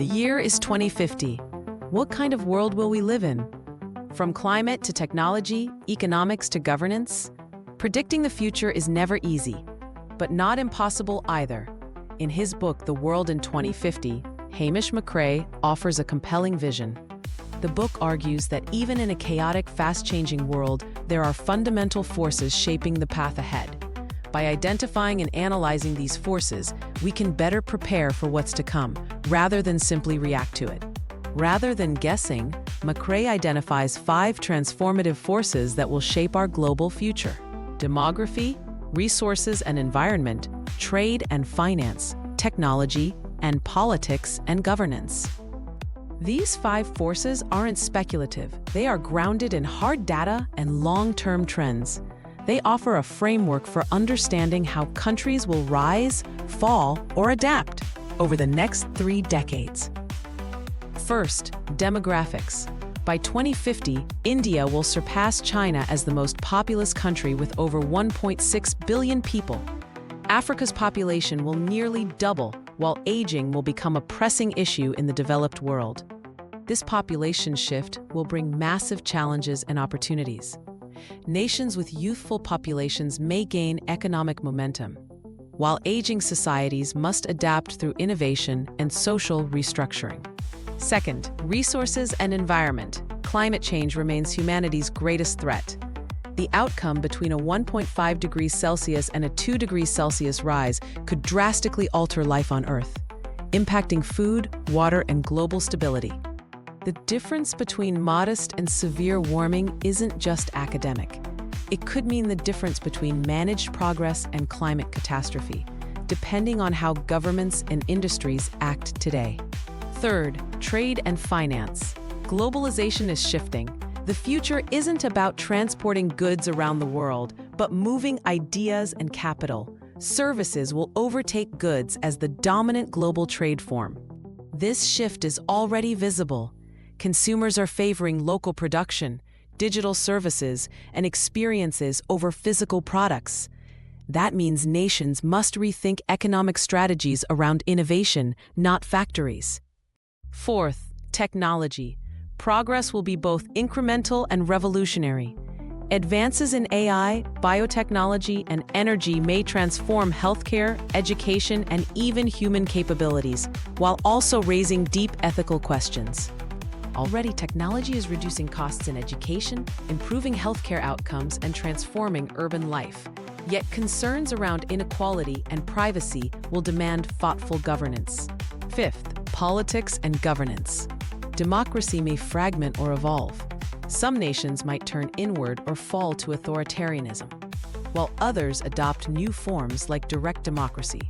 The year is 2050. What kind of world will we live in? From climate to technology, economics to governance, predicting the future is never easy, but not impossible either. In his book, The World in 2050, Hamish McRae offers a compelling vision. The book argues that even in a chaotic, fast-changing world, there are fundamental forces shaping the path ahead. By identifying and analyzing these forces, we can better prepare for what's to come, rather than simply react to it. Rather than guessing, McRae identifies 5 transformative forces that will shape our global future: demography, resources and environment, trade and finance, technology, and politics and governance. These 5 forces aren't speculative. They are grounded in hard data and long-term trends. They offer a framework for understanding how countries will rise, fall, or adapt over the next 3 decades. First, demographics. By 2050, India will surpass China as the most populous country with over 1.6 billion people. Africa's population will nearly double, while aging will become a pressing issue in the developed world. This population shift will bring massive challenges and opportunities. Nations with youthful populations may gain economic momentum, while aging societies must adapt through innovation and social restructuring. Second, resources and environment. Climate change remains humanity's greatest threat. The outcome between a 1.5 degrees Celsius and a 2 degrees Celsius rise could drastically alter life on Earth, impacting food, water, and global stability. The difference between modest and severe warming isn't just academic. It could mean the difference between managed progress and climate catastrophe, depending on how governments and industries act today. Third, trade and finance. Globalization is shifting. The future isn't about transporting goods around the world, but moving ideas and capital. Services will overtake goods as the dominant global trade form. This shift is already visible. Consumers are favoring local production, digital services, and experiences over physical products. That means nations must rethink economic strategies around innovation, not factories. Fourth, technology. Progress will be both incremental and revolutionary. Advances in AI, biotechnology, and energy may transform healthcare, education, and even human capabilities, while also raising deep ethical questions. Already, technology is reducing costs in education, improving healthcare outcomes, and transforming urban life. Yet concerns around inequality and privacy will demand thoughtful governance. Fifth, politics and governance. Democracy may fragment or evolve. Some nations might turn inward or fall to authoritarianism, while others adopt new forms like direct democracy.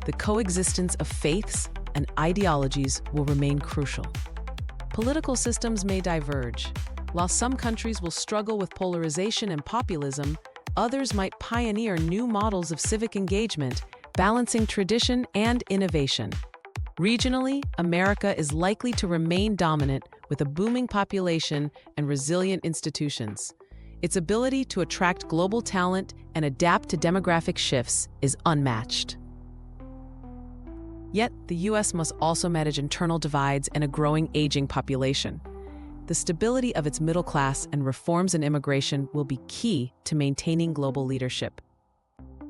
The coexistence of faiths and ideologies will remain crucial. Political systems may diverge. While some countries will struggle with polarization and populism, others might pioneer new models of civic engagement, balancing tradition and innovation. Regionally, America is likely to remain dominant with a booming population and resilient institutions. Its ability to attract global talent and adapt to demographic shifts is unmatched. Yet, the U.S. must also manage internal divides and a growing aging population. The stability of its middle class and reforms in immigration will be key to maintaining global leadership.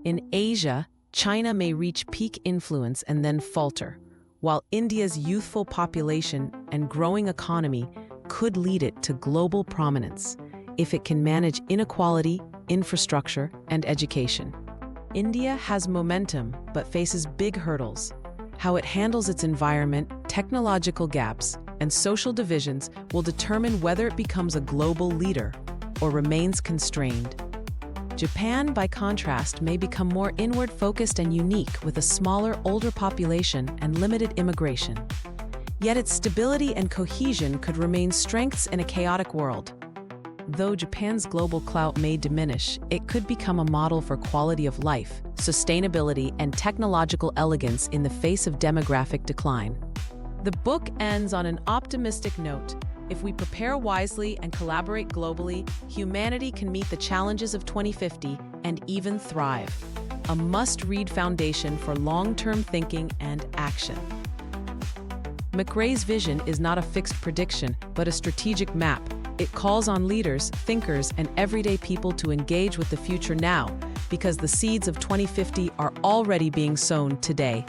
In Asia, China may reach peak influence and then falter, while India's youthful population and growing economy could lead it to global prominence if it can manage inequality, infrastructure, and education. India has momentum but faces big hurdles. How it handles its environment, technological gaps, and social divisions will determine whether it becomes a global leader or remains constrained. Japan, by contrast, may become more inward-focused and unique with a smaller, older population and limited immigration. Yet its stability and cohesion could remain strengths in a chaotic world. Though Japan's global clout may diminish, it could become a model for quality of life, sustainability, and technological elegance in the face of demographic decline. The book ends on an optimistic note. If we prepare wisely and collaborate globally, humanity can meet the challenges of 2050 and even thrive. A must-read foundation for long-term thinking and action. McRae's vision is not a fixed prediction, but a strategic map. It calls on leaders, thinkers, and everyday people to engage with the future now, because the seeds of 2050 are already being sown today.